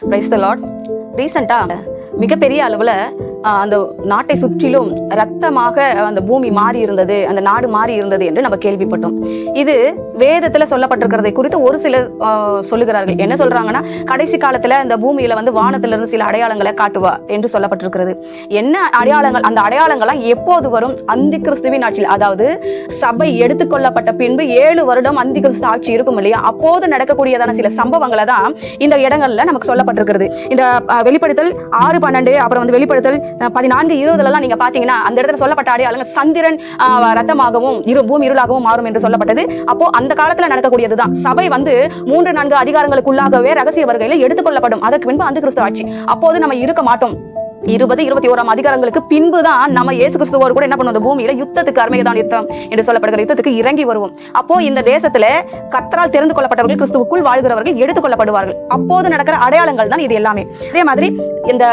Praise the Lord. ரீசெண்டாக மிகப்பெரிய அளவில் அந்த நாட்டை சுற்றிலும் இரத்தமாக அந்த பூமி மாறி இருந்தது, அந்த நாடு மாறி இருந்தது என்று நம்ம கேள்விப்பட்டோம். இது வேதத்துல சொல்லப்பட்டிருக்கிறதை குறித்து ஒரு சிலர் சொல்லுகிறார்கள். என்ன சொல்றாங்கன்னா, கடைசி காலத்துல இந்த பூமியில வானத்திலிருந்து சில அடையாளங்களை காட்டுவா என்று சொல்லப்பட்டிருக்கிறது. என்ன அடையாளங்கள்? அந்த அடையாளங்கள்லாம் எப்போது வரும்? அந்தி கிறிஸ்துவின் ஆட்சியில், அதாவது சபை எடுத்துக்கொள்ளப்பட்ட பின்பு 7 வருடம் அந்தி கிறிஸ்து ஆட்சி இருக்கும் இல்லையா, அப்போது நடக்கக்கூடியதான சில சம்பவங்களை தான் இந்த இடங்கள்ல நமக்கு சொல்லப்பட்டிருக்கிறது. இந்த வெளிப்படுத்தல் 6:12 அப்புறம் வெளிப்படுத்தல் 14:20 நீங்க பாத்தீங்கன்னா அந்த இடத்துல சொல்லப்பட்ட அடையாளங்கள் சந்திரன் ரத்தமாகவும் பூமி இருளாகவும் மாறும் என்று சொல்லப்பட்டது. அப்போ அந்த காலத்துல நடக்கக்கூடியதுதான். சபை 3-4 அதிகாரங்களுக்குள்ளாகவே ரகசிய வருகையில எடுத்துக்கொள்ளப்படும். அதற்கு பின்பு அந்த கிறிஸ்து ஆட்சி. அப்போது நம்ம இருக்க மாட்டோம். 20-21 அதிகாரங்களுக்கு பின்புதான் நம்ம இயேசு கிறிஸ்துவோடு கூட என்ன பண்ணுவோம்? பூமியில யுத்தத்துக்கு அருமைதான் யுத்தம் என்று சொல்லப்படுகிற யுத்தத்துக்கு இறங்கி வருவோம். அப்போ இந்த தேசத்துல கர்த்தரால் தெரிந்து கொள்ளப்பட்டவர்கள், கிறிஸ்துவுக்குள் வாழ்கிறவர்கள் எடுத்துக்கொள்ளப்படுவார்கள். அப்போது நடக்கிற அடையாளங்கள் தான் இது எல்லாமே. அதே மாதிரி இந்த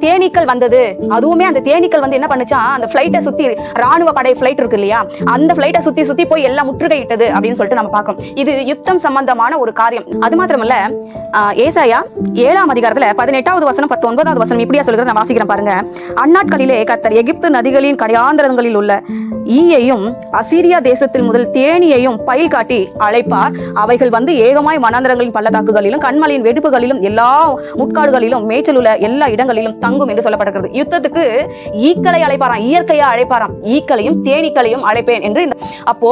தேனீக்கள் வந்தது, அதுவுமே அந்த தேனீக்கள் என்ன பண்ணுச்சா, அந்த பிளைட்டை சுத்தி, ராணுவ படை பிளைட் இருக்கு இல்லையா, அந்த பிளைட்டை சுத்தி போய் எல்லாம் முற்றுகையிட்டது அப்படின்னு சொல்லிட்டு நம்ம பார்க்கோம். இது யுத்தம் சம்பந்தமான ஒரு காரியம். அது மாத்திரமல்ல, ஏசாயா 7ஆம் அதிகாரத்துல 18வது வசனம் 19வது வசனம் இப்படியா சொல்கிறது, நான் வாசிக்கிறேன் பாருங்க. அந்நாட்களிலே கர்த்தர் எகிப்து நதிகளின் கடையாந்தரங்களில் உள்ள ஈயையும் அசீரியா தேசத்தில் முதல் தேனியையும் பயில் காட்டி அழைப்பார். அவைகள் ஏகமாய் வனாந்தரங்களின் பள்ளத்தாக்குகளிலும் கண்மலையின் வெடிப்புகளிலும் எல்லா முட்காடுகளிலும் மேய்ச்சல் உள்ள எல்லா இடங்களிலும் தங்கும் என்று சொல்லப்படுகிறது. யுத்தத்துக்கு ஈக்களை அழைப்பாராம், இயற்கையா அழைப்பாராம். ஈக்களையும் தேனீக்களையும் அழைப்பேன் என்று. அப்போ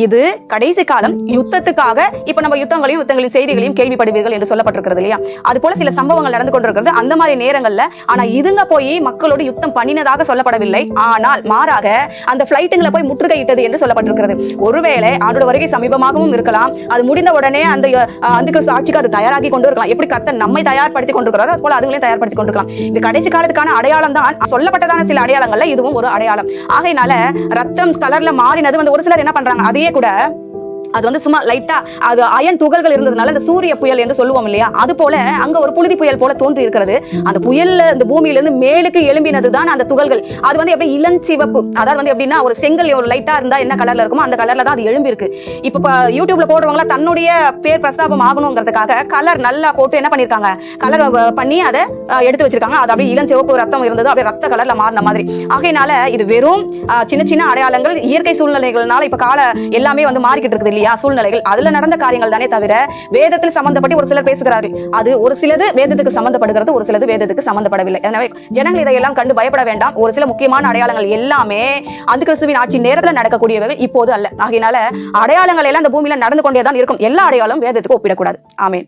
இது கடைசி காலம். யுத்தத்துக்காக இப்ப நம்ம யுத்தங்களின் செய்திகளையும் கேள்விப்படுவீர்கள் என்று சொல்லப்பட்டிருக்கிறது இல்லையா. அது போல சில சம்பவங்கள் நடந்து கொண்டிருக்கிறது அந்த மாதிரி நேரங்கள்ல. ஆனா இதுங்க போய் மக்களோடு யுத்தம் பண்ணினதாக சொல்லப்படவில்லை. ஆனால் மாறாக அந்த பிளைட்டுங்களை போய் முற்றுகையிட்டது என்று சொல்லப்பட்டிருக்கிறது. ஒருவேளை அதோட வருகை சமீபமாகவும் இருக்கலாம். அது முடிந்த உடனே அந்த கிறிஸ்து ஆட்சிக்கு அது தயாராகி கொண்டு இருக்கலாம். எப்படி கர்த்தர் நம்மை தயார்படுத்தி கொண்டிருக்கிறாரோ அது போல அதுங்களையும் தயார்படுத்தி கொண்டிருக்கலாம். இது கடைசி காலத்துக்கான அடையாளம் தான். சொல்லப்பட்டதான சில அடையாளங்கள்ல இதுவும் ஒரு அடையாளம். ஆகையினால ரத்தம் கலர்ல மாறினது ஒரு சிலர் என்ன பண்றாங்க, அதையே கூட அது சும்மா லைட்டா அது அயன் துகள்கள் இருந்ததுனால இந்த சூரிய புயல் என்று சொல்லுவோம் இல்லையா, அது போல அங்க ஒரு புழுதி புயல் போல தோன்றி இருக்கிறது. அந்த புயல்ல இந்த பூமியிலிருந்து மேலுக்கு எழும்பினதுதான் அந்த துகள்கள். அது எப்படி இளஞ்சிவப்பு, அதாவது எப்படின்னா ஒரு செங்கல் ஒரு லைட்டா இருந்தா என்ன கலர்ல இருக்குமோ அந்த கலர்ல தான் அது எழும்பி இருக்கு. இப்ப யூடியூப்ல போடுறவங்களா தன்னுடைய பேர் பிரஸ்தாபம் ஆகணுங்கிறதுக்காக கலர் நல்லா போட்டு என்ன பண்ணிருக்காங்க, கலர் பண்ணி அதை எடுத்து வச்சிருக்காங்க. அது அப்படியே இளஞ்சிவப்பு ரத்தம் இருந்தது, அப்படியே ரத்த கலர்ல மாறின மாதிரி. ஆகையினால இது வெறும் சின்ன சின்ன அடையாளங்கள், இயற்கை சூழ்நிலைகள்னால இப்ப கால எல்லாமே மாறிக்கிட்டு இருக்குது இல்லையா, சூழ்நிலைகள் அதுல நடந்த காரியங்கள் தானே தவிர வேதத்தில் சம்பந்தப்பட்டு ஒரு சிலர் பேசுகிறார்கள். அது ஒரு சிலது வேதத்துக்கு சம்பந்தப்படுகிறது, ஒரு சிலது வேதத்துக்கு சம்பந்தப்படவில்லை. எனவே ஜனங்கள் இதையெல்லாம் கண்டு பயப்பட வேண்டாம். ஒரு சில முக்கியமான அடையாளங்கள் எல்லாமே அந்த கிறிஸ்துவின் ஆட்சி நேரத்தில் நடக்கக்கூடியவர்கள், இப்போது அல்ல. ஆகையினால அடையாளங்கள் எல்லாம் இந்த பூமியில நடந்து கொண்டேதான் இருக்கும். எல்லா அடையாளம் வேதத்துக்கு ஒப்பிடக்கூடாது. ஆமென்.